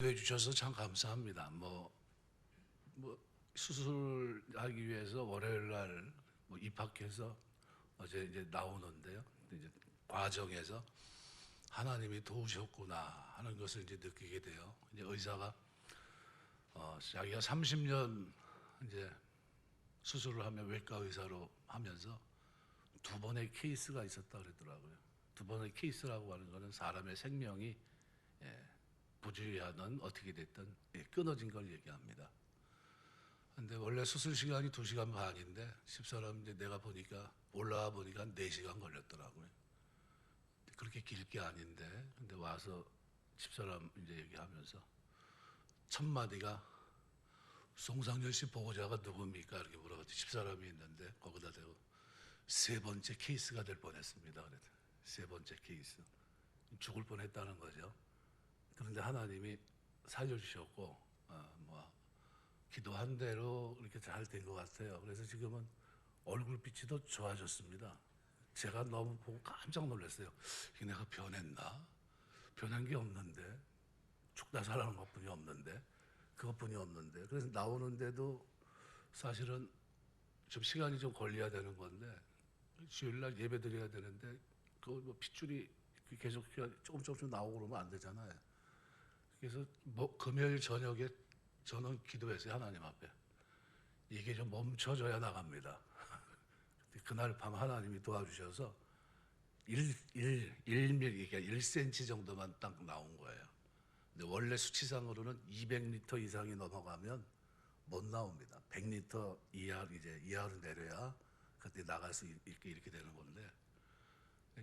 해주셔서 참 감사합니다. 뭐 수술하기 위해서 월요일 날뭐 입학해서 어제 이제 나오는데요. 이제 과정에서 하나님이 도우셨구나 하는 것을 이제 느끼게 돼요. 이제 의사가 자기가 30년 이제 수술을 하며 외과 의사로 하면서 두 번의 케이스가 있었다 그러더라고요. 두 번의 케이스라고 하는 것은 사람의 생명이 부주의하든 어떻게 됐든 끊어진 걸 얘기합니다. 근데 원래 수술 시간이 2시간 반인데 집사람 이제 내가 보니까 올라와 보니까 4시간 걸렸더라고요. 그렇게 길 게 아닌데 근데 와서 집사람 이제 얘기하면서 첫 마디가 송상열 씨 보호자가 누굽니까? 이렇게 물어봤더니 집사람이 있는데 거기다 대고 3번째 케이스가 될 뻔했습니다. 그래도 3번째 케이스 죽을 뻔했다는 거죠. 그런데 하나님이 살려주셨고 기도한 대로 이렇게 잘 된 것 같아요. 그래서 지금은 얼굴빛이 더 좋아졌습니다. 제가 너무 보고 깜짝 놀랐어요. 이게 내가 변했나? 변한 게 없는데 죽다 살아난 것뿐이 없는데 그것뿐이 없는데 그래서 나오는데도 사실은 좀 시간이 좀 걸려야 되는 건데 주일날 예배 드려야 되는데 그 뭐 핏줄이 계속 조금 나오고 그러면 안 되잖아요. 그래서 금요일 저녁에 저는 기도했어요. 하나님 앞에 이게 좀 멈춰져야 나갑니다. 그날 밤 하나님이 도와주셔서 1mm, 그러니까 1cm 정도만 딱 나온 거예요. 근데 원래 수치상으로는 200리터 이상이 넘어가면 못 나옵니다. 100리터 이하로 내려야 그때 나갈 수 이렇게 되는 건데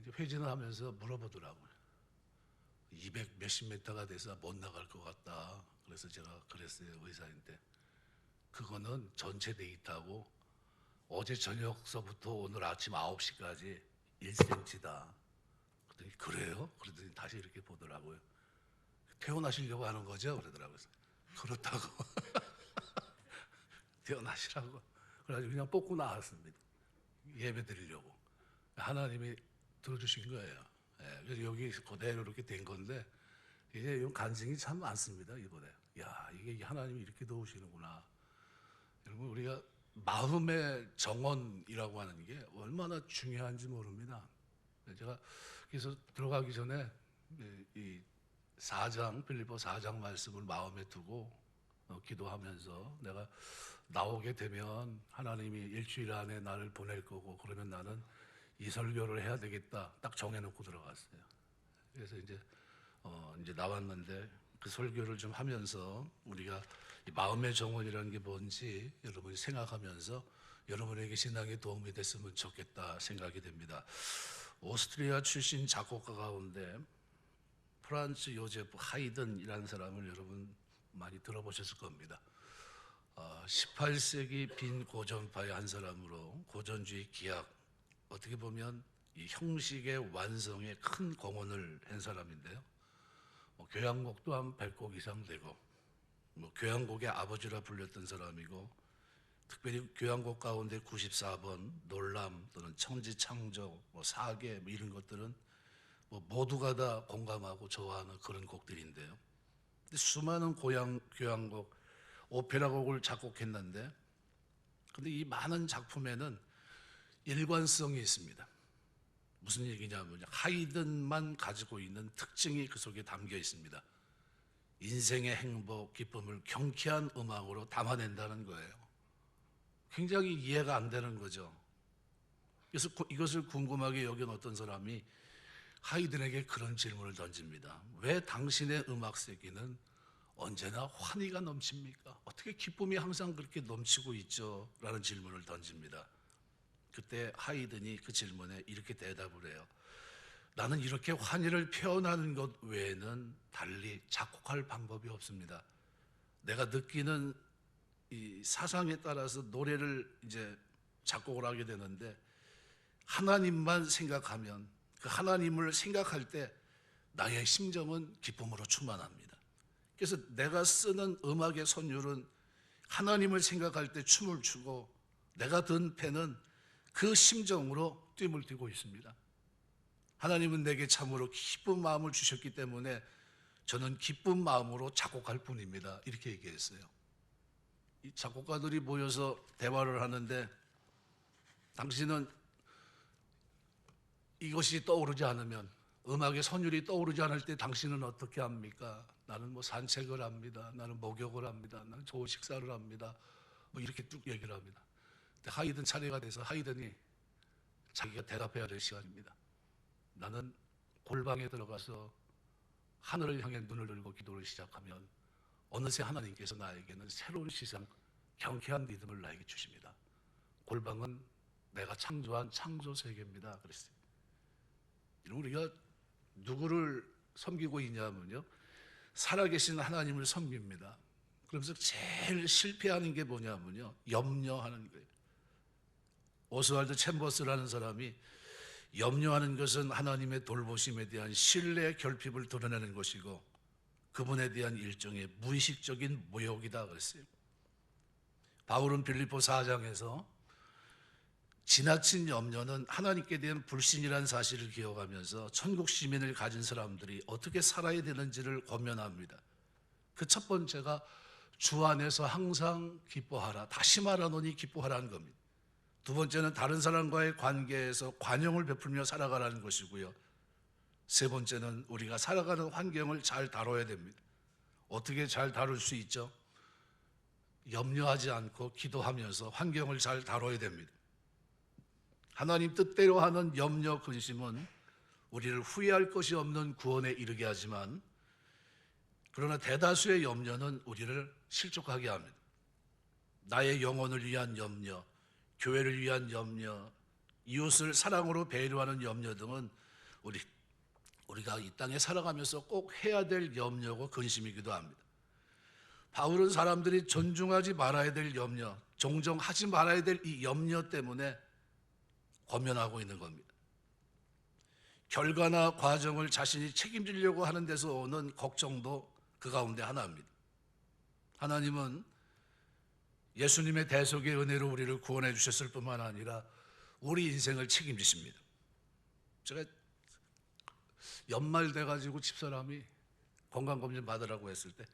이제 회진을 하면서 물어보더라고요. 200 몇십 미터가 돼서 못 나갈 것 같다. 그래서 제가 그랬어요. 의사인데 그거는 전체 데이터고 어제 저녁서부터 오늘 아침 9시까지 1cm다. 그랬더니 그래요? 그러더니 다시 이렇게 보더라고요. 퇴원하시려고 하는 거죠? 그러더라고요. 그렇다고. 퇴원하시라고. 그래가지고 그냥 뽑고 나왔습니다. 예배 드리려고. 하나님이 들어주신 거예요. 그래서 여기 그대로 이렇게 된 건데 이제 간증이 참 많습니다. 이번에. 야, 이게 하나님이 이렇게 도우시는구나. 여러분 우리가 마음의 정원이라고 하는 게 얼마나 중요한지 모릅니다. 제가 그래서 들어가기 전에 이 4장 빌립보 4장 말씀을 마음에 두고 기도하면서 내가 나오게 되면 하나님이 일주일 안에 나를 보낼 거고 그러면 나는 이 설교를 해야 되겠다 딱 정해놓고 들어갔어요. 그래서 이제 나왔는데 그 설교를 좀 하면서 우리가 이 마음의 정원이라는 게 뭔지 여러분이 생각하면서 여러분에게 신앙에 도움이 됐으면 좋겠다 생각이 됩니다. 오스트리아 출신 작곡가 가운데 프란츠 요제프 하이든이라는 사람을 여러분 많이 들어보셨을 겁니다. 18세기 빈 고전파의 한 사람으로 고전주의 기악, 어떻게 보면 이 형식의 완성에 큰 공헌을 한 사람인데요. 교향곡도 한 100곡 이상 되고 교향곡의 아버지라 불렸던 사람이고 특별히 교향곡 가운데 94번, 놀람 또는 천지창조, 사계 이런 것들은 모두가 다 공감하고 좋아하는 그런 곡들인데요. 근데 수많은 교향곡, 오페라곡을 작곡했는데 근데 이 많은 작품에는 일관성이 있습니다. 무슨 얘기냐면 하이든만 가지고 있는 특징이 그 속에 담겨 있습니다. 인생의 행복, 기쁨을 경쾌한 음악으로 담아낸다는 거예요. 굉장히 이해가 안 되는 거죠. 그래서 이것을 궁금하게 여긴 어떤 사람이 하이든에게 그런 질문을 던집니다. 왜 당신의 음악 세계는 언제나 환희가 넘칩니까? 어떻게 기쁨이 항상 그렇게 넘치고 있죠? 라는 질문을 던집니다. 그때 하이든이 그 질문에 이렇게 대답을 해요. 나는 이렇게 환희를 표현하는 것 외에는 달리 작곡할 방법이 없습니다. 내가 느끼는 이 사상에 따라서 노래를 이제 작곡을 하게 되는데 하나님만 생각하면 그 하나님을 생각할 때 나의 심정은 기쁨으로 충만합니다. 그래서 내가 쓰는 음악의 선율은 하나님을 생각할 때 춤을 추고 내가 든 펜은 그 심정으로 뜀을 뛰고 있습니다. 하나님은 내게 참으로 기쁜 마음을 주셨기 때문에 저는 기쁜 마음으로 작곡할 뿐입니다. 이렇게 얘기했어요. 이 작곡가들이 모여서 대화를 하는데 당신은 이것이 떠오르지 않으면, 음악의 선율이 떠오르지 않을 때 당신은 어떻게 합니까? 나는 뭐 산책을 합니다. 나는 목욕을 합니다. 나는 좋은 식사를 합니다. 뭐 이렇게 쭉 얘기를 합니다. 근데 하이든 차례가 돼서 하이든이 자기가 대답해야 될 시간입니다. 나는 골방에 들어가서 하늘을 향해 눈을 들고 기도를 시작하면 어느새 하나님께서 나에게는 새로운 시선, 경쾌한 리듬을 나에게 주십니다. 골방은 내가 창조한 창조 세계입니다. 그랬어요. 우리가 누구를 섬기고 있냐면요, 살아계신 하나님을 섬깁니다. 그러면서 제일 실패하는 게 뭐냐면요, 염려하는 거예요. 오스왈드 챔버스라는 사람이 염려하는 것은 하나님의 돌보심에 대한 신뢰의 결핍을 드러내는 것이고 그분에 대한 일종의 무의식적인 모욕이다 그랬어요. 바울은 빌립보 4장에서 지나친 염려는 하나님께 대한 불신이라는 사실을 기억하면서 천국 시민을 가진 사람들이 어떻게 살아야 되는지를 권면합니다. 그 첫 번째가 주 안에서 항상 기뻐하라. 다시 말하노니 기뻐하라는 겁니다. 두 번째는 다른 사람과의 관계에서 관용을 베풀며 살아가라는 것이고요. 세 번째는 우리가 살아가는 환경을 잘 다뤄야 됩니다. 어떻게 잘 다룰 수 있죠? 염려하지 않고 기도하면서 환경을 잘 다뤄야 됩니다. 하나님 뜻대로 하는 염려, 근심은 우리를 후회할 것이 없는 구원에 이르게 하지만, 그러나 대다수의 염려는 우리를 실족하게 합니다. 나의 영혼을 위한 염려, 교회를 위한 염려, 이웃을 사랑으로 배려하는 염려 등은 우리가 이 땅에 살아가면서 꼭 해야 될 염려고 근심이기도 합니다. 바울은 사람들이 존중하지 말아야 될 염려, 종종 하지 말아야 될 이 염려 때문에 권면하고 있는 겁니다. 결과나 과정을 자신이 책임지려고 하는 데서 오는 걱정도 그 가운데 하나입니다. 하나님은 예수님의 대속의 은혜로 우리를 구원해 주셨을 뿐만 아니라 우리 인생을 책임지십니다. 제가 연말 돼가지고 집사람이 건강검진 받으라고 했을 때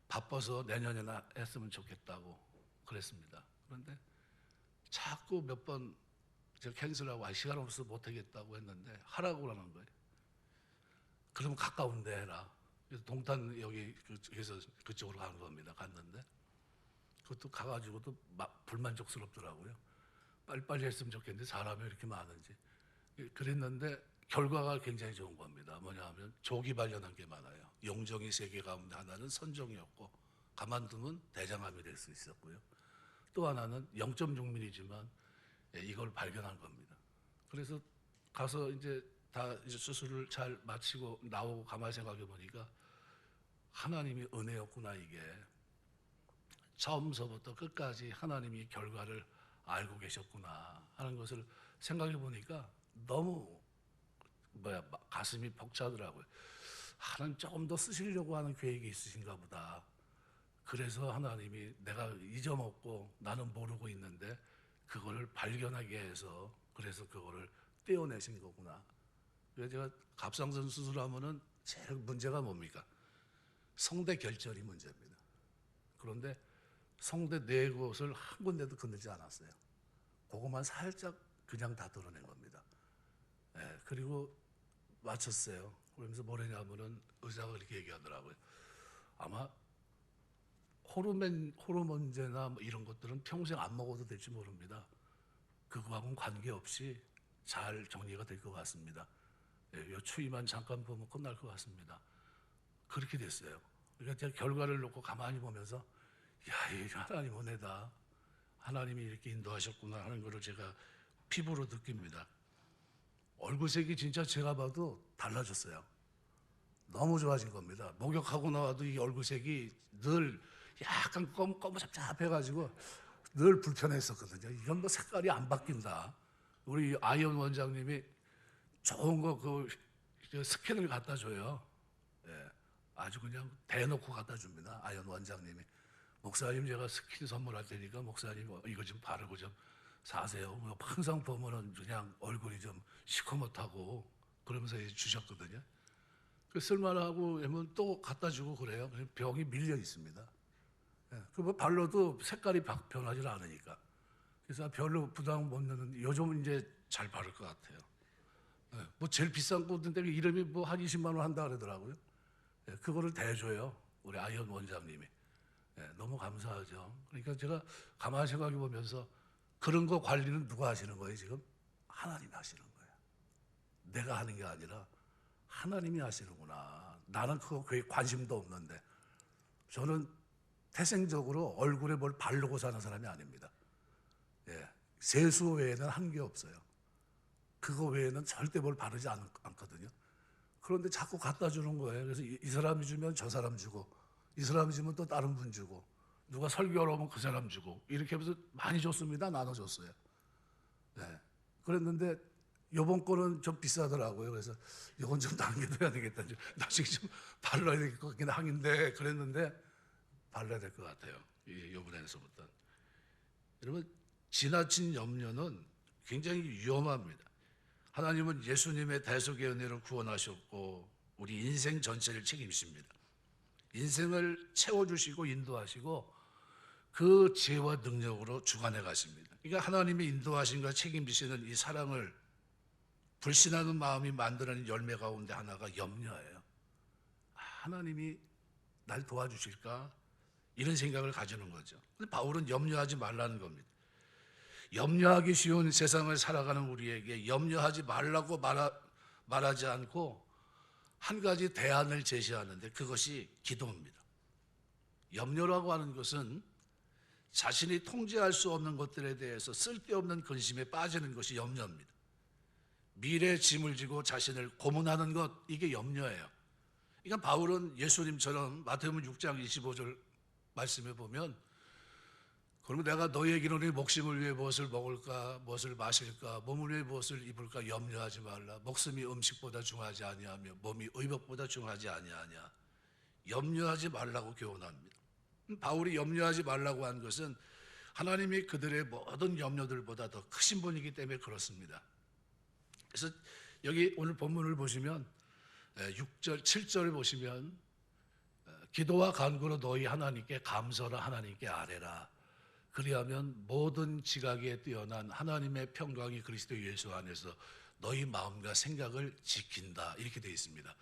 바빠서 내년에나 했으면 좋겠다고 그랬습니다. 그런데 자꾸 몇 번 제가 캔슬하고 시간 없어서 못하겠다고 했는데 하라고 그러는 거예요. 그러면 가까운데 해라. 그래서 동탄 여기 그래서 그쪽으로 가는 겁니다. 갔는데 그것도 가가지고도 막 불만족스럽더라고요. 빨리빨리 했으면 좋겠는데 사람이 이렇게 많은지. 그랬는데 결과가 굉장히 좋은 겁니다. 뭐냐면 조기 발견한 게 많아요. 용종이 3개 가운데 하나는 선종이었고 가만두면 대장암이 될 수 있었고요. 또 하나는 0.6mm지만 이걸 발견한 겁니다. 그래서 가서 이제 수술을 잘 마치고 나오고 가만히 생각해 보니까 하나님이 은혜였구나. 이게 처음서부터 끝까지 하나님이 결과를 알고 계셨구나 하는 것을 생각해 보니까 너무 가슴이 벅차더라고요. 하나님 조금 더 쓰시려고 하는 계획이 있으신가 보다. 그래서 하나님이 내가 잊어먹고 나는 모르고 있는데 그거를 발견하게 해서 그래서 그거를 떼어내신 거구나. 그래서 제가 갑상선 수술하면은 제일 문제가 뭡니까? 성대 결절이 문제입니다. 그런데 성대 4곳을 한 군데도 건들지 않았어요. 그것만 살짝 그냥 다 드러낸 겁니다. 그리고 마쳤어요. 그러면서 뭐냐면은 의사가 그렇게 얘기하더라고요. 아마 호르몬제나 뭐 이런 것들은 평생 안 먹어도 될지 모릅니다. 그거하고는 관계없이 잘 정리가 될 것 같습니다. 요 추위만 잠깐 보면 끝날 것 같습니다. 그렇게 됐어요. 그러니까 제가 결과를 놓고 가만히 보면서 야, 이 하나님 은혜다. 하나님이 이렇게 인도하셨구나 하는 것을 제가 피부로 느낍니다. 얼굴색이 진짜 제가 봐도 달라졌어요. 너무 좋아진 겁니다. 목욕하고 나와도 이 얼굴색이 늘 약간 검은잡잡해가지고 늘 불편했었거든요. 이건 뭐 색깔이 안 바뀐다. 우리 아이언 원장님이 좋은 거 그 스캔을 갖다 줘요. 아주 그냥 대놓고 갖다 줍니다. 아이언 원장님이. 목사님 제가 스킨 선물할 테니까 목사님 이거 좀 바르고 좀 사세요. 항상 보면은 그냥 얼굴이 좀 시커멓다고 그러면서 주셨거든요. 그 쓸만하고 하면 또 갖다 주고 그래요. 병이 밀려 있습니다. 예, 그뭐 발로도 색깔이 변하지 않으니까. 그래서 별로 부담 못 느는, 요즘은 이제 잘 바를 것 같아요. 예, 뭐 제일 비싼 꽃인데 이름이 뭐 한 20만 원 한다 그러더라고요. 예, 그거를 대줘요, 우리 아이언 원장님이. 예, 너무 감사하죠. 그러니까 제가 가만히 생각해 보면서 그런 거 관리는 누가 하시는 거예요 지금? 하나님이 하시는 거예요. 내가 하는 게 아니라 하나님이 하시는구나. 나는 그거 거의 관심도 없는데. 저는 태생적으로 얼굴에 뭘 바르고 사는 사람이 아닙니다. 예, 세수 외에는 한 게 없어요. 그거 외에는 절대 뭘 바르지 않거든요. 그런데 자꾸 갖다 주는 거예요. 그래서 이 사람이 주면 저 사람 주고, 이 사람이 주면 또 다른 분 주고, 누가 설교하러 오면 그 사람 주고, 이렇게 하면서 많이 줬습니다. 나눠줬어요. 네. 그랬는데 요번 거는 좀 비싸더라고요. 그래서 이건 좀 남겨둬야 되겠다. 나중에 좀 발라야 될 것 같긴 한데, 그랬는데 발라야 될 것 같아요. 이번에서부터. 여러분, 지나친 염려는 굉장히 위험합니다. 하나님은 예수님의 대속의 은혜로 구원하셨고 우리 인생 전체를 책임집니다. 인생을 채워주시고 인도하시고 그 지혜와 능력으로 주관해 가십니다. 그러니까 하나님의 인도하심과 책임지시는 이 사랑을 불신하는 마음이 만들어낸 열매 가운데 하나가 염려예요. 하나님이 날 도와주실까? 이런 생각을 가지는 거죠. 근데 바울은 염려하지 말라는 겁니다. 염려하기 쉬운 세상을 살아가는 우리에게 염려하지 말라고 말하지 않고 한 가지 대안을 제시하는데 그것이 기도입니다. 염려라고 하는 것은 자신이 통제할 수 없는 것들에 대해서 쓸데없는 근심에 빠지는 것이 염려입니다. 미래의 짐을 지고 자신을 고문하는 것, 이게 염려예요. 그러니까 바울은 예수님처럼 마태복음 6장 25절 말씀에 보면, 그러면 내가 너희에게는 네 목숨을 위해 무엇을 먹을까, 무엇을 마실까, 몸을 위해 무엇을 입을까 염려하지 말라. 목숨이 음식보다 중하지 아니하며 몸이 의복보다 중하지 아니하냐. 염려하지 말라고 교훈합니다. 바울이 염려하지 말라고 한 것은 하나님이 그들의 모든 염려들보다 더 크신 분이기 때문에 그렇습니다. 그래서 여기 오늘 본문을 보시면 6절, 7절을 보시면 기도와 간구로 너희 하나님께 감사라 하나님께 아뢰라. 그리하면 모든 지각에 뛰어난 하나님의 평강이 그리스도 예수 안에서 너희 마음과 생각을 지킨다. 이렇게 되어 있습니다.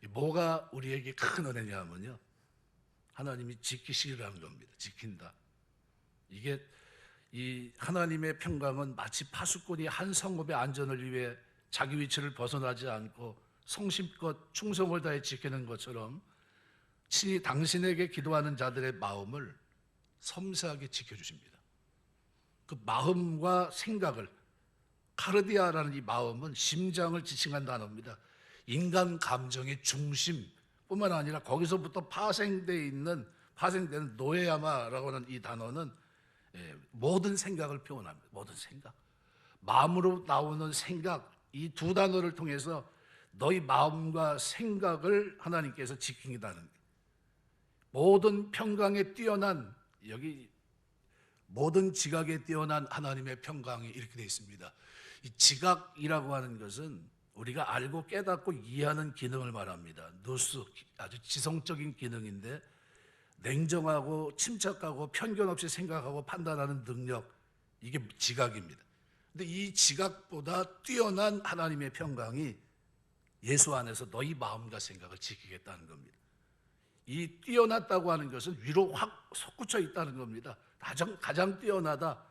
뭐가 우리에게 큰 은혜냐면요, 하나님이 지키시라는 겁니다. 지킨다. 이게 이 하나님의 평강은 마치 파수꾼이 한 성읍의 안전을 위해 자기 위치를 벗어나지 않고 성심껏 충성을 다해 지키는 것처럼 친히 당신에게 기도하는 자들의 마음을 섬세하게 지켜주십니다. 그 마음과 생각을, 카르디아라는 이 마음은 심장을 지칭한 단어입니다. 인간 감정의 중심뿐만 아니라 거기서부터 파생되는 노에야마라고 하는 이 단어는 모든 생각을 표현합니다. 모든 생각, 마음으로 나오는 생각, 이 두 단어를 통해서 너희 마음과 생각을 하나님께서 지킨다는 거예요. 모든 평강에 뛰어난, 여기 모든 지각에 뛰어난 하나님의 평강이 이렇게 되어 있습니다. 이 지각이라고 하는 것은 우리가 알고 깨닫고 이해하는 기능을 말합니다. 누스, 아주 지성적인 기능인데 냉정하고 침착하고 편견 없이 생각하고 판단하는 능력, 이게 지각입니다. 근데 이 지각보다 뛰어난 하나님의 평강이 예수 안에서 너희 마음과 생각을 지키겠다는 겁니다. 이 뛰어났다고 하는 것은 위로 확 솟구쳐 있다는 겁니다. 가장 뛰어나다.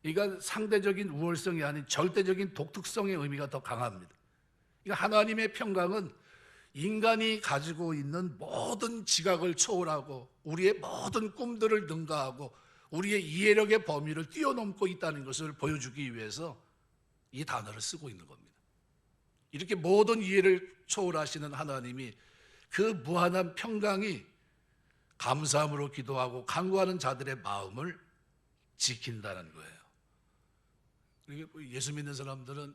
그러니까 상대적인 우월성이 아닌 절대적인 독특성의 의미가 더 강합니다. 그러니까 하나님의 평강은 인간이 가지고 있는 모든 지각을 초월하고 우리의 모든 꿈들을 능가하고 우리의 이해력의 범위를 뛰어넘고 있다는 것을 보여주기 위해서 이 단어를 쓰고 있는 겁니다. 이렇게 모든 이해를 초월하시는 하나님이 그 무한한 평강이 감사함으로 기도하고 간구하는 자들의 마음을 지킨다는 거예요. 예수 믿는 사람들은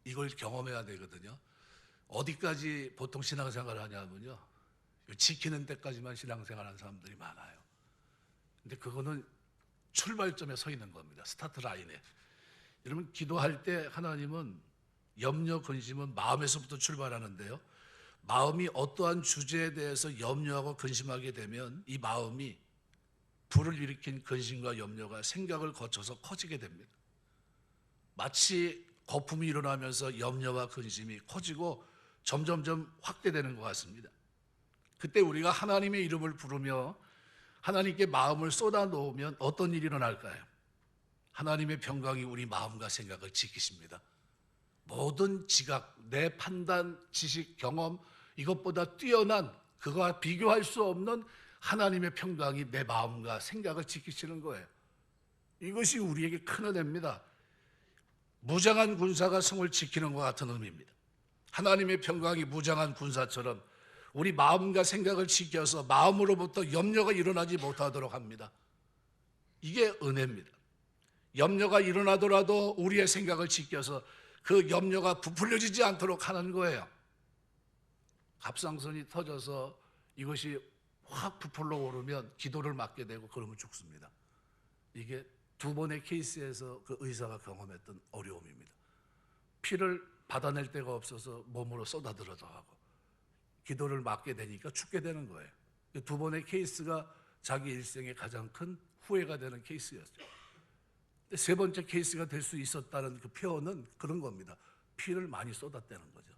이걸 경험해야 되거든요. 어디까지 보통 신앙생활을 하냐면요, 지키는 데까지만 신앙생활하는 사람들이 많아요. 근데 그거는 출발점에 서 있는 겁니다. 스타트 라인에. 여러분, 기도할 때 하나님은 염려, 근심은 마음에서부터 출발하는데요, 마음이 어떠한 주제에 대해서 염려하고 근심하게 되면 이 마음이 불을 일으킨 근심과 염려가 생각을 거쳐서 커지게 됩니다. 마치 거품이 일어나면서 염려와 근심이 커지고 점점점 확대되는 것 같습니다. 그때 우리가 하나님의 이름을 부르며 하나님께 마음을 쏟아 놓으면 어떤 일이 일어날까요? 하나님의 평강이 우리 마음과 생각을 지키십니다. 모든 지각, 내 판단, 지식, 경험 이것보다 뛰어난 그거와 비교할 수 없는 하나님의 평강이 내 마음과 생각을 지키시는 거예요. 이것이 우리에게 큰 은혜입니다. 무장한 군사가 성을 지키는 것 같은 의미입니다. 하나님의 평강이 무장한 군사처럼 우리 마음과 생각을 지켜서 마음으로부터 염려가 일어나지 못하도록 합니다. 이게 은혜입니다. 염려가 일어나더라도 우리의 생각을 지켜서 그 염려가 부풀려지지 않도록 하는 거예요. 갑상선이 터져서 이것이 확 부풀러 오르면 기도를 막게 되고 그러면 죽습니다. 이게 두 번의 케이스에서 그 의사가 경험했던 어려움입니다. 피를 받아낼 데가 없어서 몸으로 쏟아들어도 하고 기도를 막게 되니까 죽게 되는 거예요. 두 번의 케이스가 자기 일생의 가장 큰 후회가 되는 케이스였죠. 세 번째 케이스가 될 수 있었다는 그 표현은 그런 겁니다. 피를 많이 쏟았다는 거죠.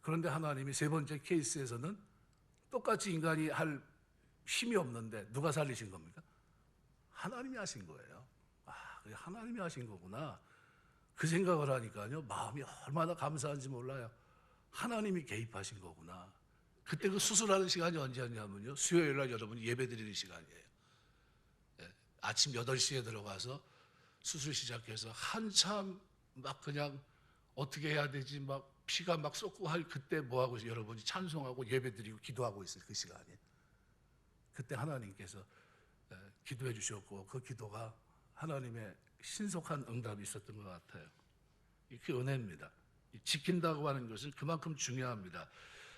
그런데 하나님이 세 번째 케이스에서는 똑같이 인간이 할 힘이 없는데 누가 살리신 겁니까? 하나님이 하신 거예요. 그게 하나님이 하신 거구나. 그 생각을 하니까요, 마음이 얼마나 감사한지 몰라요. 하나님이 개입하신 거구나. 그때 그 수술하는 시간이 언제였냐면요, 수요일 날 여러분이 예배 드리는 시간이에요. 아침 8시에 들어가서 수술 시작해서 한참 막 그냥 어떻게 해야 되지 막 피가 막 쏟고 할 그때 뭐하고 여러분이 찬송하고 예배 드리고 기도하고 있어요. 그 시간에. 그때 하나님께서 기도해 주셨고 그 기도가 하나님의 신속한 응답이 있었던 것 같아요. 이게 은혜입니다. 지킨다고 하는 것은 그만큼 중요합니다.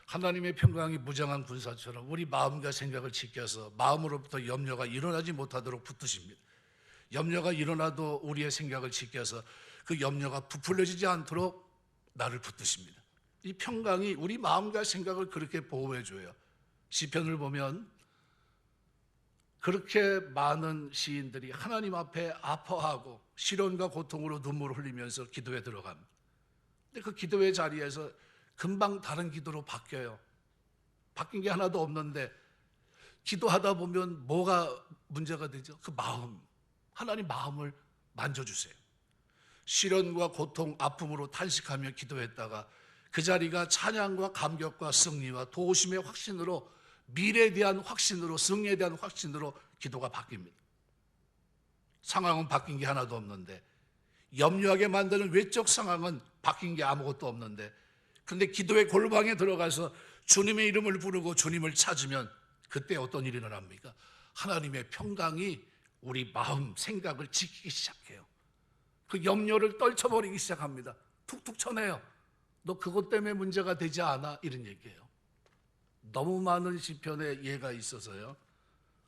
하나님의 평강이 무장한 군사처럼 우리 마음과 생각을 지켜서 마음으로부터 염려가 일어나지 못하도록 붙드십니다. 염려가 일어나도 우리의 생각을 지켜서 그 염려가 부풀려지지 않도록 나를 붙드십니다. 이 평강이 우리 마음과 생각을 그렇게 보호해줘요. 시편을 보면 그렇게 많은 시인들이 하나님 앞에 아파하고 시련과 고통으로 눈물을 흘리면서 기도에 들어갑니다. 근데 그 기도의 자리에서 금방 다른 기도로 바뀌어요. 바뀐 게 하나도 없는데 기도하다 보면 뭐가 문제가 되죠? 그 마음. 하나님 마음을 만져주세요. 시련과 고통, 아픔으로 탄식하며 기도했다가 그 자리가 찬양과 감격과 승리와 도우심의 확신으로 미래에 대한 확신으로 승리에 대한 확신으로 기도가 바뀝니다. 상황은 바뀐 게 하나도 없는데 염려하게 만드는 외적 상황은 바뀐 게 아무것도 없는데 근데 기도의 골방에 들어가서 주님의 이름을 부르고 주님을 찾으면 그때 어떤 일이 일어납니까? 하나님의 평강이 우리 마음, 생각을 지키기 시작해요. 그 염려를 떨쳐버리기 시작합니다. 툭툭 쳐내요. 너 그것 때문에 문제가 되지 않아? 이런 얘기예요. 너무 많은 시편의 예가 있어서요.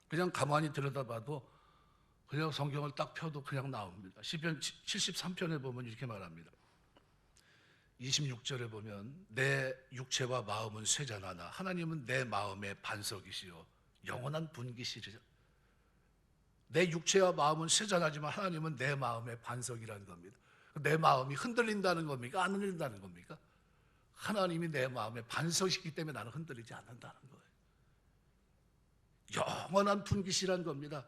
그냥 가만히 들여다봐도 그냥 성경을 딱 펴도 그냥 나옵니다. 시편 73편에 보면 이렇게 말합니다. 26절에 보면 내 육체와 마음은 쇠잔하나 하나님은 내 마음의 반석이시요 영원한 분기시리라. 내 육체와 마음은 쇠잔하지만 하나님은 내 마음의 반석이라는 겁니다. 내 마음이 흔들린다는 겁니까? 안 흔들린다는 겁니까? 하나님이 내 마음의 반석이기 때문에 나는 흔들리지 않는다는 거예요. 영원한 분깃이란 겁니다.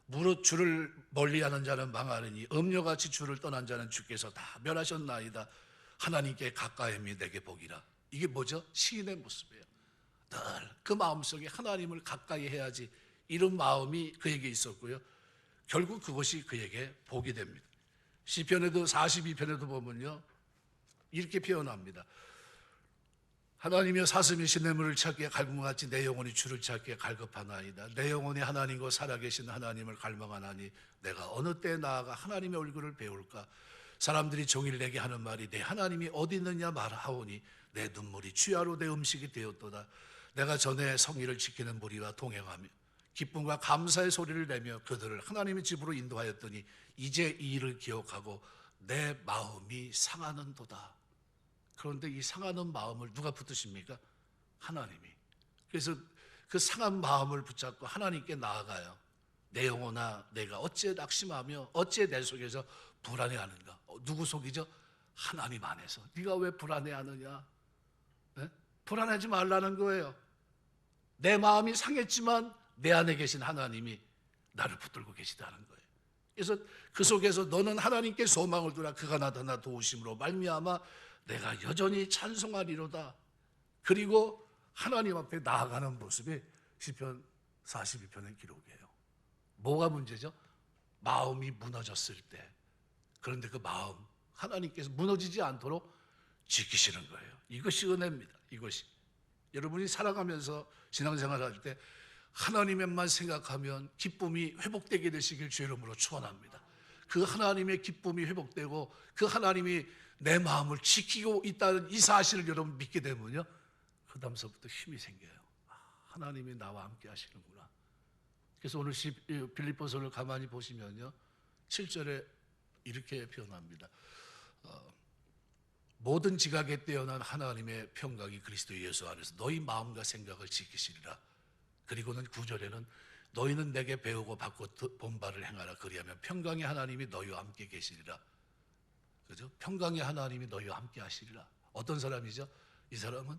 무릇 주를 멀리하는 자는 망하느니 음녀같이 주를 떠난 자는 주께서 다 멸하셨나이다. 하나님께 가까이함이 내게 복이라. 이게 뭐죠? 시인의 모습이에요. 늘 그 마음속에 하나님을 가까이 해야지 이런 마음이 그에게 있었고요. 결국 그것이 그에게 복이 됩니다. 시편에도 42편에도 보면요. 이렇게 표현합니다. 하나님이여 사슴이 시냇물을 찾기에 갈망같이 내 영혼이 주를 찾기에 갈급하나이다. 내 영혼이 하나님과 살아계신 하나님을 갈망하나니 내가 어느 때에 나아가 하나님의 얼굴을 배울까. 사람들이 종일 내게 하는 말이 내 하나님이 어디 있느냐 말하오니 내 눈물이 주야로 내 음식이 되었도다. 내가 전에 성의를 지키는 무리와 동행하며 기쁨과 감사의 소리를 내며 그들을 하나님의 집으로 인도하였더니 이제 이 일을 기억하고 내 마음이 상하는도다. 그런데 이 상하는 마음을 누가 붙드십니까? 하나님이. 그래서 그 상한 마음을 붙잡고 하나님께 나아가요. 내 영혼아, 내가 어찌 낙심하며 어찌 내 속에서 불안해하는가? 누구 속이죠? 하나님 안에서. 네가 왜 불안해하느냐? 네? 불안하지 말라는 거예요. 내 마음이 상했지만 내 안에 계신 하나님이 나를 붙들고 계시다는 거예요. 그래서 그 속에서 너는 하나님께 소망을 두라. 그가 나타나 도우심으로 말미암아 내가 여전히 찬송하리로다. 그리고 하나님 앞에 나아가는 모습이 시편 42편의 기록이에요. 뭐가 문제죠? 마음이 무너졌을 때. 그런데 그 마음 하나님께서 무너지지 않도록 지키시는 거예요. 이것이 은혜입니다. 이것이. 여러분이 살아가면서 신앙생활할 때 하나님의만 생각하면 기쁨이 회복되게 되시길 주의 이름으로 축원합니다. 그 하나님의 기쁨이 회복되고 그 하나님이 내 마음을 지키고 있다는 이 사실을 여러분 믿게 되면요, 그 다음서부터 힘이 생겨요. 하나님이 나와 함께 하시는구나. 그래서 오늘 빌립보서를 가만히 보시면요, 7절에 이렇게 표현합니다. 모든 지각에 뛰어난 하나님의 평강이 그리스도 예수 안에서 너희 마음과 생각을 지키시리라. 그리고는 9절에는 너희는 내게 배우고 받고 본 바를 행하라. 그리하면 평강의 하나님이 너희와 함께 계시리라. 그죠? 평강의 하나님이 너희와 함께 하시리라. 어떤 사람이죠? 이 사람은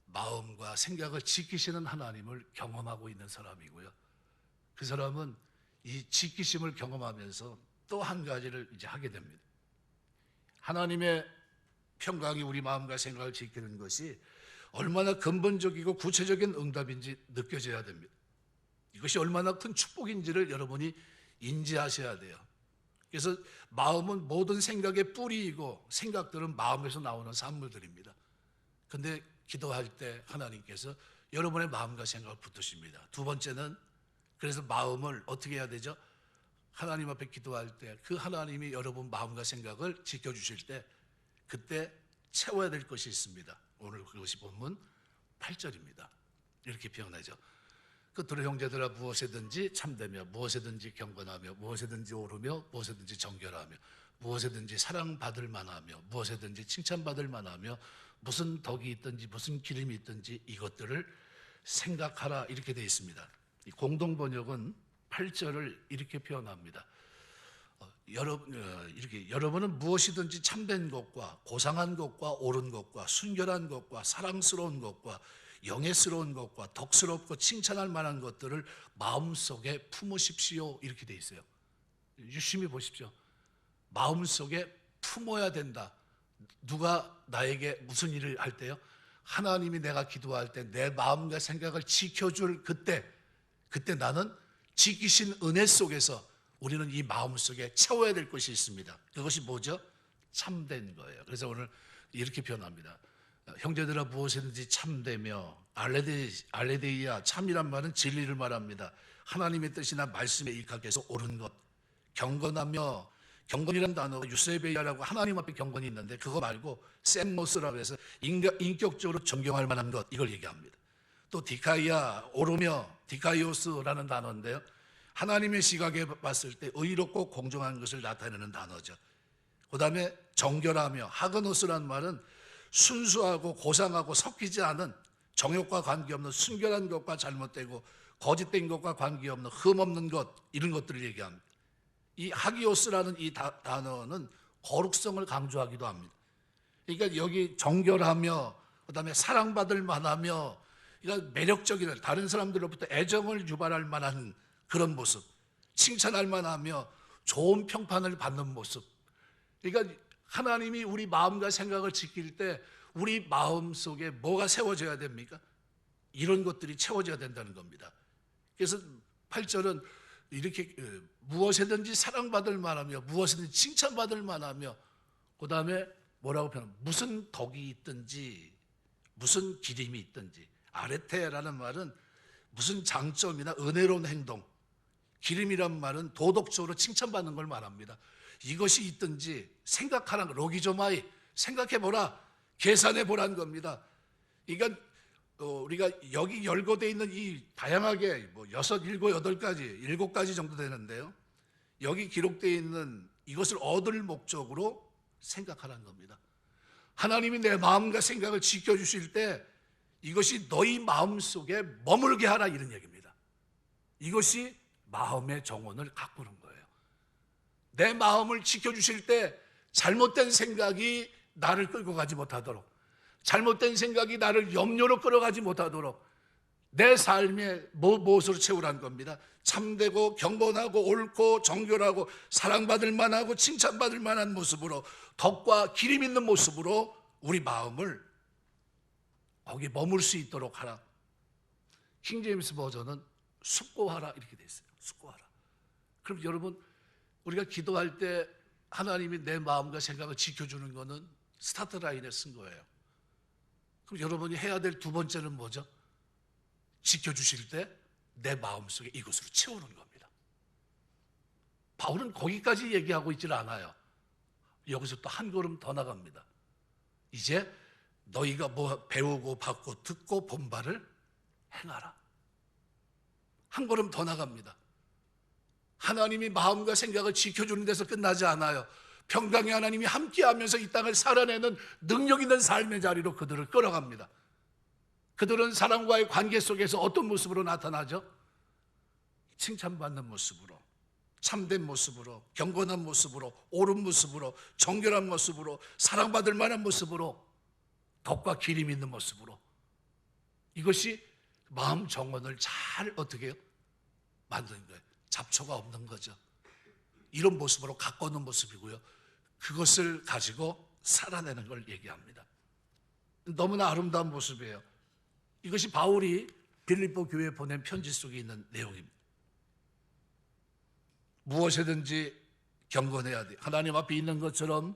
마음과 생각을 지키시는 하나님을 경험하고 있는 사람이고요. 그 사람은 이 지키심을 경험하면서 또 한 가지를 이제 하게 됩니다. 하나님의 평강이 우리 마음과 생각을 지키는 것이 얼마나 근본적이고 구체적인 응답인지 느껴져야 됩니다. 이것이 얼마나 큰 축복인지를 여러분이 인지하셔야 돼요. 그래서 마음은 모든 생각의 뿌리이고 생각들은 마음에서 나오는 산물들입니다. 그런데 기도할 때 하나님께서 여러분의 마음과 생각을 붙드십니다. 두 번째는 그래서 마음을 어떻게 해야 되죠? 하나님 앞에 기도할 때 그 하나님이 여러분 마음과 생각을 지켜주실 때 그때 채워야 될 것이 있습니다. 오늘 그것이 본문 8절입니다. 이렇게 표현하죠. 끝으로 형제들아 무엇에든지 참되며 무엇에든지 경건하며 무엇에든지 오르며 무엇에든지 정결하며 무엇에든지 사랑받을 만하며 무엇에든지 칭찬받을 만하며 무슨 덕이 있든지 무슨 기름이 있든지 이것들을 생각하라. 이렇게 되어 있습니다. 이 공동 번역은 8절을 이렇게 표현합니다. 여러분은 무엇이든지 참된 것과 고상한 것과 옳은 것과 순결한 것과 사랑스러운 것과 영예스러운 것과 덕스럽고 칭찬할 만한 것들을 마음속에 품으십시오. 이렇게 돼 있어요. 유심히 보십시오. 마음속에 품어야 된다. 누가 나에게 무슨 일을 할 때요? 하나님이 내가 기도할 때 내 마음과 생각을 지켜줄 그때 나는 지키신 은혜 속에서 우리는 이 마음속에 채워야 될 것이 있습니다. 그것이 뭐죠? 참된 거예요. 그래서 오늘 이렇게 표현합니다. 형제들아 무엇이든지 참되며 알레데이아 참이란 말은 진리를 말합니다. 하나님의 뜻이나 말씀에 입각해서 옳은 것, 경건하며 경건이라는 단어가 유세베이아라고 하나님 앞에 경건이 있는데 그거 말고 셈모스라고 해서 인격적으로 존경할 만한 것, 이걸 얘기합니다. 또 디카이아, 오르며 디카이오스라는 단어인데요, 하나님의 시각에 봤을 때 의롭고 공정한 것을 나타내는 단어죠. 그 다음에 정결하며 하그노스라는 말은 순수하고 고상하고 섞이지 않은 정욕과 관계없는 순결한 것과 잘못되고 거짓된 것과 관계없는 흠없는 것, 이런 것들을 얘기합니다. 이 하기오스라는 이 단어는 거룩성을 강조하기도 합니다. 그러니까 여기 정결하며 그 다음에 사랑받을 만하며 그러니까 매력적인 다른 사람들로부터 애정을 유발할 만한 그런 모습, 칭찬할 만하며 좋은 평판을 받는 모습. 그러니까 하나님이 우리 마음과 생각을 지킬 때 우리 마음 속에 뭐가 세워져야 됩니까? 이런 것들이 채워져야 된다는 겁니다. 그래서 8절은 이렇게 무엇이든지 사랑받을 만하며 무엇이든지 칭찬받을 만하며 그 다음에 뭐라고 표현하면 무슨 덕이 있든지 무슨 기림이 있든지, 아레테라는 말은 무슨 장점이나 은혜로운 행동, 기름이란 말은 도덕적으로 칭찬받는 걸 말합니다. 이것이 있든지 생각하라, 로기조마이, 생각해보라, 계산해보라는 겁니다. 그러니까 우리가 여기 열거되어 있는 이 다양하게 6, 7, 8가지, 7가지 정도 되는데요, 여기 기록되어 있는 이것을 얻을 목적으로 생각하라는 겁니다. 하나님이 내 마음과 생각을 지켜주실 때 이것이 너희 마음속에 머물게 하라, 이런 얘기입니다. 이것이 마음의 정원을 가꾸는 거예요. 내 마음을 지켜주실 때 잘못된 생각이 나를 끌고 가지 못하도록, 잘못된 생각이 나를 염려로 끌어가지 못하도록 내 삶에 무엇으로 채우라는 겁니다. 참되고 경건하고 옳고 정결하고 사랑받을 만하고 칭찬받을 만한 모습으로, 덕과 기림 있는 모습으로 우리 마음을 거기에 머물 수 있도록 하라. 킹제임스 버전은 숙고하라 이렇게 돼 있어요. 숙고하라. 그럼 여러분, 우리가 기도할 때 하나님이 내 마음과 생각을 지켜주는 거는 스타트 라인에 쓴 거예요. 그럼 여러분이 해야 될 두 번째는 뭐죠? 지켜주실 때 내 마음속에 이것으로 채우는 겁니다. 바울은 거기까지 얘기하고 있질 않아요. 여기서 또 한 걸음 더 나갑니다. 이제 너희가 뭐 배우고 받고 듣고 본 바를 행하라. 한 걸음 더 나갑니다. 하나님이 마음과 생각을 지켜주는 데서 끝나지 않아요. 평강의 하나님이 함께하면서 이 땅을 살아내는 능력 있는 삶의 자리로 그들을 끌어갑니다. 그들은 사람과의 관계 속에서 어떤 모습으로 나타나죠? 칭찬받는 모습으로, 참된 모습으로, 경건한 모습으로, 옳은 모습으로, 정결한 모습으로, 사랑받을 만한 모습으로, 덕과 기림 있는 모습으로. 이것이 마음 정원을 잘 어떻게 해요? 만드는 거예요. 잡초가 없는 거죠. 이런 모습으로 가꾸는 모습이고요. 그것을 가지고 살아내는 걸 얘기합니다. 너무나 아름다운 모습이에요. 이것이 바울이 빌립보 교회에 보낸 편지 속에 있는 내용입니다. 무엇이든지 경건해야 돼. 하나님 앞에 있는 것처럼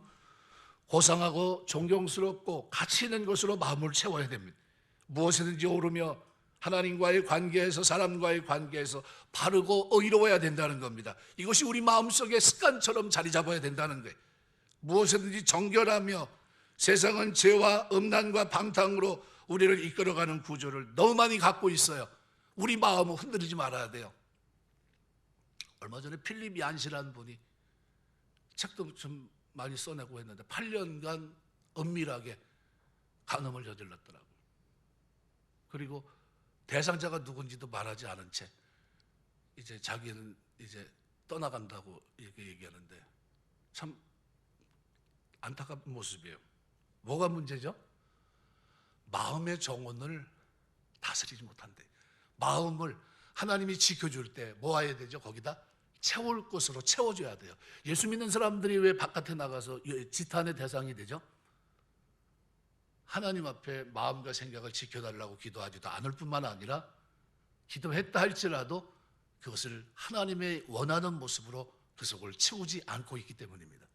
고상하고 존경스럽고 가치 있는 것으로 마음을 채워야 됩니다. 무엇이든지 오르며 하나님과의 관계에서, 사람과의 관계에서 바르고 의로워야 된다는 겁니다. 이것이 우리 마음속에 습관처럼 자리 잡아야 된다는 거예요. 무엇이든지 정결하며, 세상은 죄와 음란과 방탕으로 우리를 이끌어가는 구조를 너무 많이 갖고 있어요. 우리 마음을 흔들리지 말아야 돼요. 얼마 전에 필립 얀시라는 분이 책도 좀 많이 써내고 했는데 8년간 은밀하게 간음을 저질렀더라고요. 그리고 대상자가 누군지도 말하지 않은 채 이제 자기는 이제 떠나간다고 이렇게 얘기하는데 참 안타까운 모습이에요. 뭐가 문제죠? 마음의 정원을 다스리지 못한대. 마음을 하나님이 지켜줄 때 뭐 해야 되죠? 거기다 채울 것으로 채워줘야 돼요. 예수 믿는 사람들이 왜 바깥에 나가서 지탄의 대상이 되죠? 하나님 앞에 마음과 생각을 지켜달라고 기도하지도 않을 뿐만 아니라 기도했다 할지라도 그것을 하나님의 원하는 모습으로 그 속을 채우지 않고 있기 때문입니다.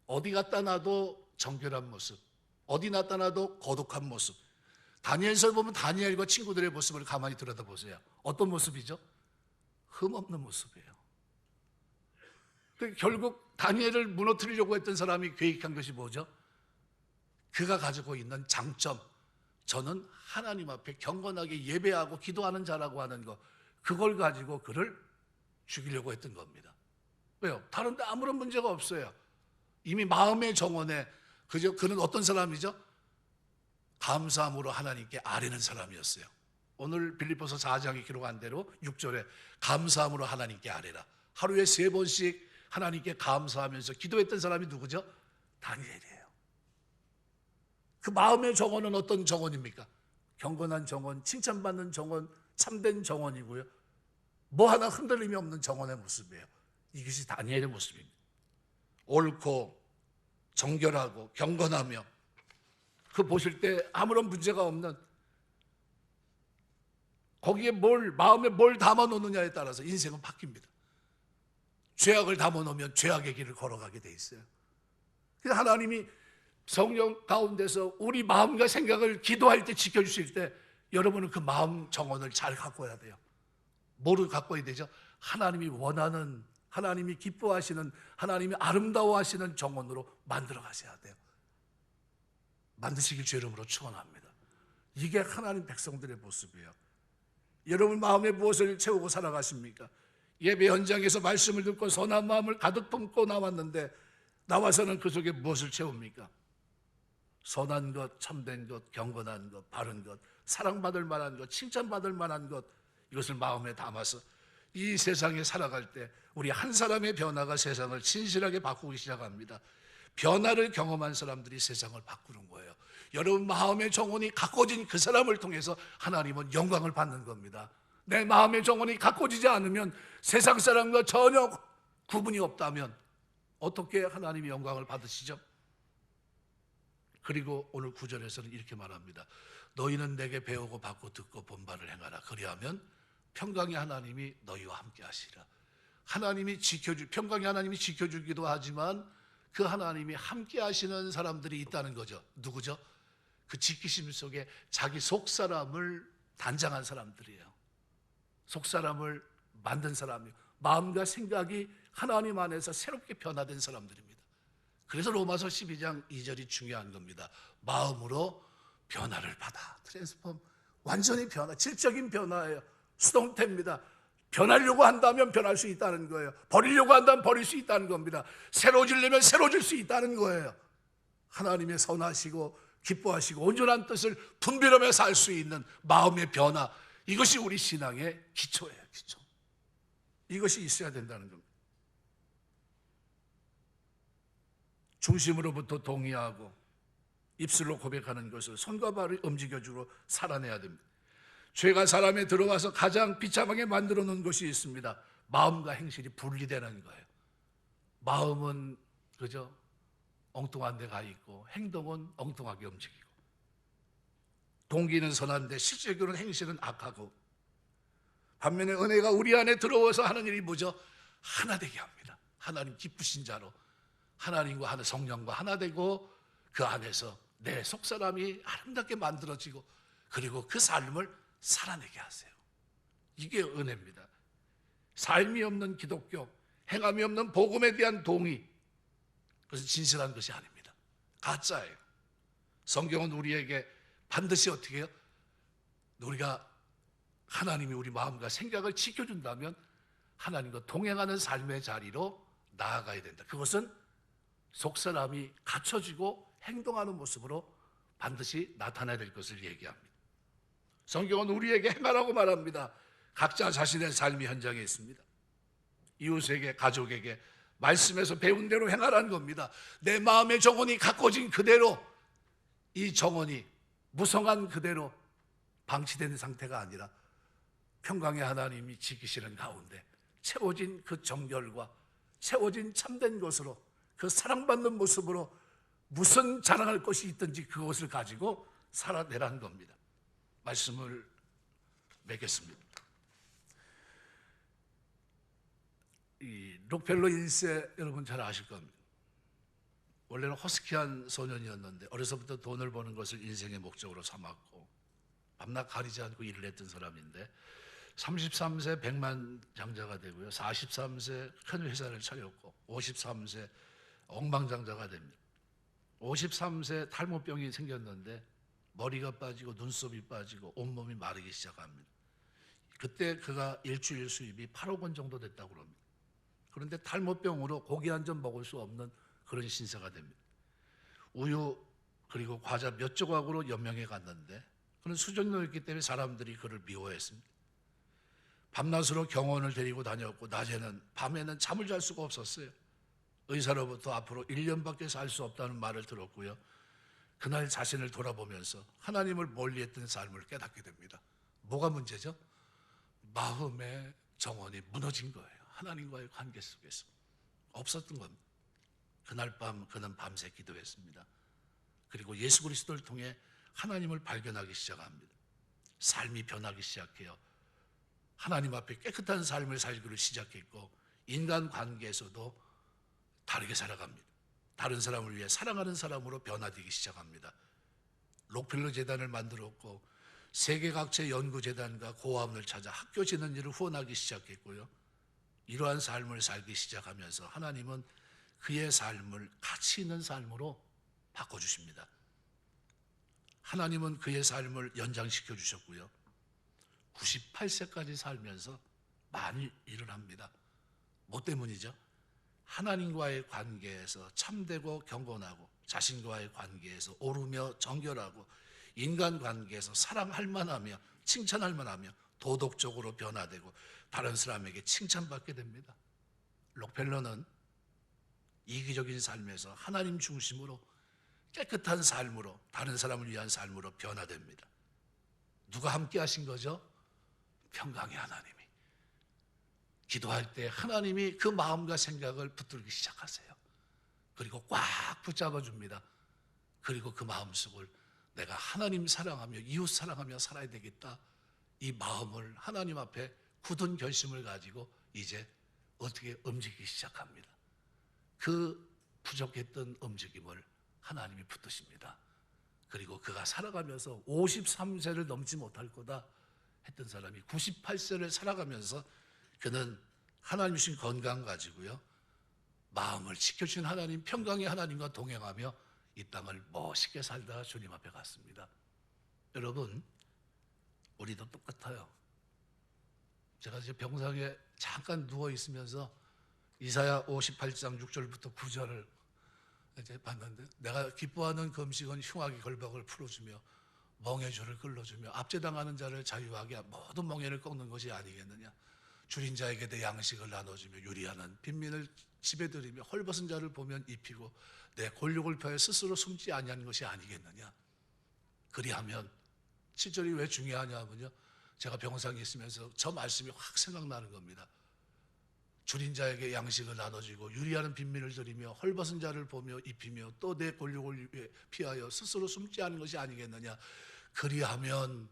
어디 갖다 놔도 정결한 모습, 어디 갖다 놔도 거룩한 모습. 다니엘서를 보면 다니엘과 친구들의 모습을 가만히 들여다보세요. 어떤 모습이죠? 흠없는 모습이에요. 결국 다니엘을 무너뜨리려고 했던 사람이 계획한 것이 뭐죠? 그가 가지고 있는 장점, 저는 하나님 앞에 경건하게 예배하고 기도하는 자라고 하는 것, 그걸 가지고 그를 죽이려고 했던 겁니다. 왜요? 다른 데 아무런 문제가 없어요. 이미 마음의 정원에 그는 어떤 사람이죠? 감사함으로 하나님께 아뢰는 사람이었어요. 오늘 빌립보서 4장에 기록한 대로 6절에 감사함으로 하나님께 아뢰라. 하루에 3번씩 하나님께 감사하면서 기도했던 사람이 누구죠? 다니엘이에요. 그 마음의 정원은 어떤 정원입니까? 경건한 정원, 칭찬받는 정원, 참된 정원이고요. 뭐 하나 흔들림이 없는 정원의 모습이에요. 이것이 다니엘의 모습입니다. 옳고 정결하고 경건하며, 그 보실 때 아무런 문제가 없는, 거기에 마음에 뭘 담아놓느냐에 따라서 인생은 바뀝니다. 죄악을 담아놓으면 죄악의 길을 걸어가게 돼 있어요. 그래서 하나님이 성령 가운데서 우리 마음과 생각을 기도할 때 지켜주실 때 여러분은 그 마음 정원을 잘 가꿔야 돼요. 뭐를 가꿔야 되죠? 하나님이 원하는, 하나님이 기뻐하시는, 하나님이 아름다워하시는 정원으로 만들어 가셔야 돼요. 만드시길 주 이름으로 축원합니다. 이게 하나님 백성들의 모습이에요. 여러분 마음에 무엇을 채우고 살아가십니까? 예배 현장에서 말씀을 듣고 선한 마음을 가득 품고 나왔는데 나와서는 그 속에 무엇을 채웁니까? 선한 것, 참된 것, 경건한 것, 바른 것, 사랑받을 만한 것, 칭찬받을 만한 것, 이것을 마음에 담아서 이 세상에 살아갈 때 우리 한 사람의 변화가 세상을 진실하게 바꾸기 시작합니다. 변화를 경험한 사람들이 세상을 바꾸는 거예요. 여러분 마음의 정원이 가꿔진 그 사람을 통해서 하나님은 영광을 받는 겁니다. 내 마음의 정원이 가꿔지지 않으면 세상 사람과 전혀 구분이 없다면 어떻게 하나님의 영광을 받으시죠? 그리고 오늘 9절에서는 이렇게 말합니다. 너희는 내게 배우고 받고 듣고 본 바를 행하라. 그리하면 평강의 하나님이 너희와 함께 하시리라. 평강의 하나님이 지켜주기도 하지만 그 하나님이 함께 하시는 사람들이 있다는 거죠. 누구죠? 그 지키심 속에 자기 속사람을 단장한 사람들이에요. 속사람을 만든 사람이에요. 마음과 생각이 하나님 안에서 새롭게 변화된 사람들입니다. 그래서 로마서 12장 2절이 중요한 겁니다. 마음으로 변화를 받아. 트랜스폼, 완전히 변화, 질적인 변화예요. 수동태입니다. 변하려고 한다면 변할 수 있다는 거예요. 버리려고 한다면 버릴 수 있다는 겁니다. 새로워지려면 새로워질 수 있다는 거예요. 하나님의 선하시고 기뻐하시고 온전한 뜻을 분별하며 살 수 있는 마음의 변화, 이것이 우리 신앙의 기초예요. 기초. 이것이 있어야 된다는 겁니다. 중심으로부터 동의하고 입술로 고백하는 것을 손과 발을 움직여주고 살아내야 됩니다. 죄가 사람에 들어와서 가장 비참하게 만들어 놓은 것이 있습니다. 마음과 행실이 분리되는 거예요. 마음은 그죠? 엉뚱한 데 가 있고 행동은 엉뚱하게 움직이고, 동기는 선한데 실질적으로는 행실은 악하고, 반면에 은혜가 우리 안에 들어와서 하는 일이 뭐죠? 하나 되게 합니다. 하나님 기쁘신 자로 하나님과 하는 성령과 하나 되고 그 안에서 내 속사람이 아름답게 만들어지고 그리고 그 삶을 살아내게 하세요. 이게 은혜입니다. 삶이 없는 기독교, 행함이 없는 복음에 대한 동의, 그것은 진실한 것이 아닙니다. 가짜예요. 성경은 우리에게 반드시 어떻게 해요? 우리가 하나님이 우리 마음과 생각을 지켜준다면 하나님과 동행하는 삶의 자리로 나아가야 된다. 그것은 속사람이 갖춰지고 행동하는 모습으로 반드시 나타나야 될 것을 얘기합니다. 성경은 우리에게 행하라고 말합니다. 각자 자신의 삶의 현장에 있습니다. 이웃에게, 가족에게 말씀에서 배운 대로 행하라는 겁니다. 내 마음의 정원이 가꿔진 그대로, 이 정원이 무성한 그대로 방치된 상태가 아니라 평강의 하나님이 지키시는 가운데 채워진 그 정결과 채워진 참된 것으로, 그 사랑받는 모습으로 무슨 자랑할 것이 있든지 그것을 가지고 살아내라는 겁니다. 말씀을 맺겠습니다. 이 록펠러 1세 여러분 잘 아실 겁니다. 원래는 허스키한 소년이었는데 어려서부터 돈을 버는 것을 인생의 목적으로 삼았고 밤낮 가리지 않고 일을 했던 사람인데 33세 백만장자가 되고요, 43세 큰 회사를 차렸고 53세 억만장자가 됩니다. 53세 탈모병이 생겼는데 머리가 빠지고 눈썹이 빠지고 온몸이 마르기 시작합니다. 그때 그가 일주일 수입이 8억 원 정도 됐다고 합니다. 그런데 탈모병으로 고기 한 점 먹을 수 없는 그런 신세가 됩니다. 우유 그리고 과자 몇 조각으로 연명해 갔는데 그는 수종노였기 때문에 사람들이 그를 미워했습니다. 밤낮으로 경원을 데리고 다녔고 밤에는 잠을 잘 수가 없었어요. 의사로부터 앞으로 1년밖에 살 수 없다는 말을 들었고요. 그날 자신을 돌아보면서 하나님을 멀리했던 삶을 깨닫게 됩니다. 뭐가 문제죠? 마음의 정원이 무너진 거예요. 하나님과의 관계 속에서 없었던 겁니다. 그날 밤 그는 밤새 기도했습니다. 그리고 예수 그리스도를 통해 하나님을 발견하기 시작합니다. 삶이 변하기 시작해요. 하나님 앞에 깨끗한 삶을 살기를 시작했고 인간 관계에서도 다르게 살아갑니다. 다른 사람을 위해 사랑하는 사람으로 변화되기 시작합니다. 록펠러 재단을 만들었고 세계 각체 연구재단과 고아원을 찾아 학교 짓는 일을 후원하기 시작했고요. 이러한 삶을 살기 시작하면서 하나님은 그의 삶을 가치 있는 삶으로 바꿔주십니다. 하나님은 그의 삶을 연장시켜 주셨고요. 98세까지 살면서 많이 일을 합니다. 뭐 때문이죠? 하나님과의 관계에서 참되고 경건하고 자신과의 관계에서 오르며 정결하고 인간관계에서 사랑할 만하며 칭찬할 만하며 도덕적으로 변화되고 다른 사람에게 칭찬받게 됩니다. 록펠러는 이기적인 삶에서 하나님 중심으로 깨끗한 삶으로 다른 사람을 위한 삶으로 변화됩니다. 누가 함께 하신 거죠? 평강의 하나님이. 기도할 때 하나님이 그 마음과 생각을 붙들기 시작하세요. 그리고 꽉 붙잡아 줍니다. 그리고 그 마음속을 내가 하나님 사랑하며 이웃 사랑하며 살아야 되겠다. 이 마음을 하나님 앞에 굳은 결심을 가지고 이제 어떻게 움직이기 시작합니다. 그 부족했던 움직임을 하나님이 붙드십니다. 그리고 그가 살아가면서 53세를 넘지 못할 거다 했던 사람이 98세를 살아가면서 그는 하나님 주신 건강 가지고요, 마음을 지켜주신 하나님, 평강의 하나님과 동행하며 이 땅을 멋있게 살다가 주님 앞에 갔습니다. 여러분, 우리도 똑같아요. 제가 이제 병상에 잠깐 누워 있으면서 이사야 58장 6절부터 9절을 이제 봤는데, 내가 기뻐하는 그 음식은 흉악의 걸박을 풀어주며 멍의 줄을 끌어주며 압제당하는 자를 자유하게 모든 멍에를 꺾는 것이 아니겠느냐. 줄인 자에게 내 양식을 나눠주며 유리하는 빈민을 집에 들이며 헐벗은 자를 보면 입히고 내 골육을 펴에 스스로 숨지 아니하는 것이 아니겠느냐. 그리하면 7절이 왜 중요하냐면요, 제가 병상에 있으면서 저 말씀이 확 생각나는 겁니다. 줄인 자에게 양식을 나눠주고 유리하는 빈민을 들이며 헐벗은 자를 보며 입히며 또 내 골육을 피하여 스스로 숨지 않은 것이 아니겠느냐. 그리하면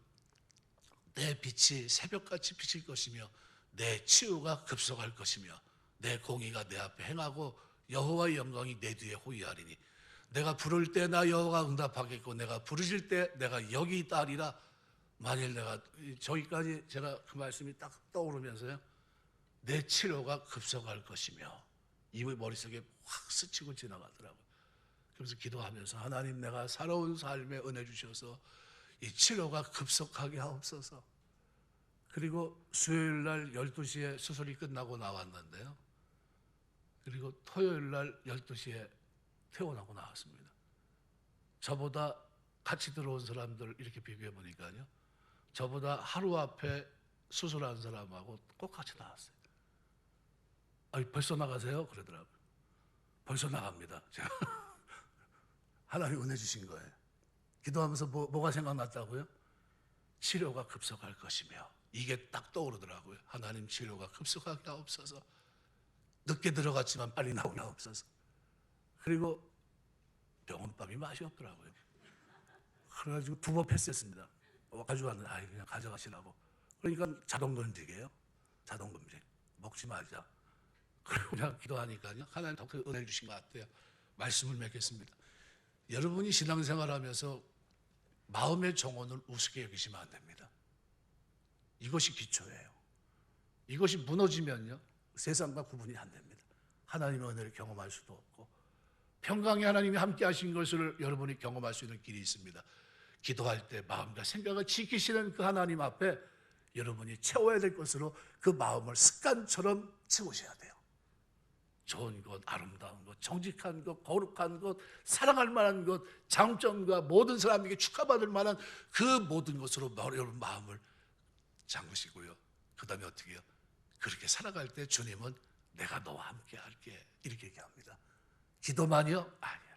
내 빛이 새벽같이 비칠 것이며 내 치유가 급속할 것이며 내 공의가 내 앞에 행하고 여호와의 영광이 내 뒤에 호위하리니 내가 부를 때 나 여호와가 응답하겠고 내가 부르실 때 내가 여기 있다 하리라. 만일 내가 저기까지 제가 그 말씀이 딱 떠오르면서요, 내 치료가 급속할 것이며 이 머릿속에 확 스치고 지나가더라고요. 그래서 기도하면서 하나님, 내가 살아온 삶에 은혜 주셔서 이 치료가 급속하게 하옵소서. 그리고 수요일 날 12시에 수술이 끝나고 나왔는데요, 그리고 토요일 날 12시에 퇴원하고 나왔습니다. 저보다 같이 들어온 사람들 이렇게 비교해 보니까요, 저보다 하루 앞에 수술한 사람하고 똑같이 나왔어요. 벌써 나가세요? 그러더라고요. 벌써 나갑니다. 제가 하나님 은혜 주신 거예요. 기도하면서 뭐가 생각났다고요? 치료가 급속할 것이며, 이게 딱 떠오르더라고요. 하나님, 치료가 급속하게 하옵소서. 늦게 들어갔지만 빨리 나오게 하옵소서. 그리고 병원밥이 맛이 없더라고요. 그래가지고 2번 패스했습니다. 가져왔는데 그냥 가져가시라고. 그러니까 자동 검색이에요. 자동 검색. 먹지 말자. 그리고 그냥 기도하니까요, 하나님 더 은혜 주신 것 같아요. 말씀을 맺겠습니다. 여러분이 신앙생활하면서 마음의 정원을 우습게 여기시면 안 됩니다. 이것이 기초예요. 이것이 무너지면요, 세상과 구분이 안 됩니다. 하나님의 은혜를 경험할 수도 없고, 평강의 하나님이 함께 하신 것을 여러분이 경험할 수 있는 길이 있습니다. 기도할 때 마음과 생각을 지키시는 그 하나님 앞에 여러분이 채워야 될 것으로 그 마음을 습관처럼 채우셔야 돼요. 좋은 것, 아름다운 것, 정직한 것, 거룩한 것, 사랑할 만한 것, 장점과 모든 사람에게 축하받을 만한 그 모든 것으로 여러분 마음을 잠그시고요. 그 다음에 어떻게 해요? 그렇게 살아갈 때 주님은 내가 너와 함께 할게, 이렇게 얘기합니다. 기도만이요? 아니요.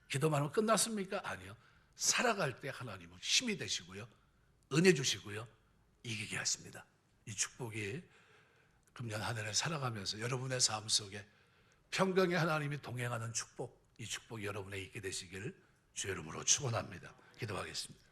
기도만 하면 끝났습니까? 아니요. 살아갈 때 하나님은 힘이 되시고요, 은혜 주시고요, 이기게 하십니다. 이 축복이 금년 한 해를 살아가면서 여러분의 삶 속에 평강의 하나님이 동행하는 축복, 이 축복이 여러분에 있게 되시길 주의 이름으로 축원합니다. 기도하겠습니다.